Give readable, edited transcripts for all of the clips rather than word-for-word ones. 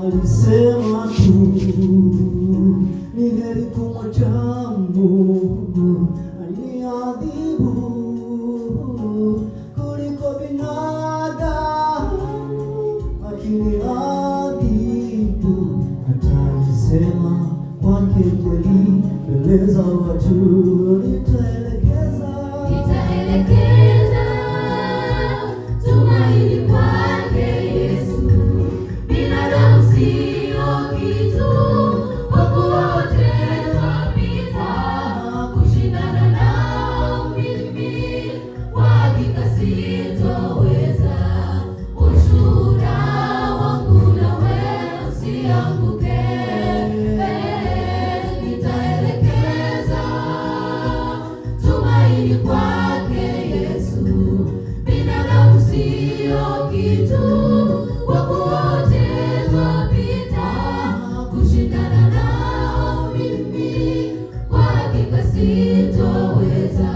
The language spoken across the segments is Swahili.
Alisema tu ni heri kumwacha Mungu aniadhibu kuliko binadamu akiniadhibu. Ataisema kwake kweli mbele za watu, nitaelekeza tumaini kwake Yesu. Binadamu sio kitu, kwa kuwa wote twapita. Kushindana nao mimi kwa hakika sitoweza. Ushuhuda wangu nawe usianguke. Nitaelekeza tumaini kwake Yesu. Binadamu sio kitu, kwa kuwa wote twapita. Kushindana nao mimi kwa hakika sitoweza.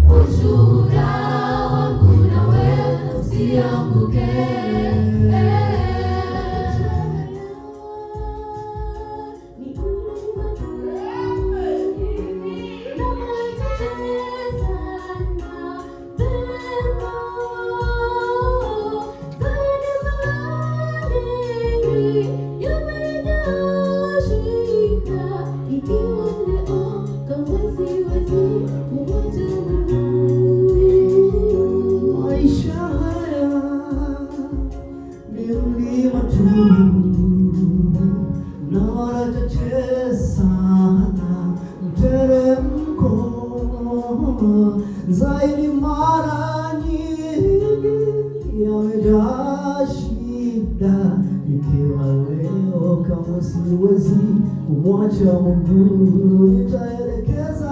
Ushuhuda wangu nawe usianguke. maisha haya ni mlima tu na wala chache sana mteremko zaidi. Mara nyingi yamejaa shida, ikiwa leo kama siwezi kumwacha Mungu, nitaelekeza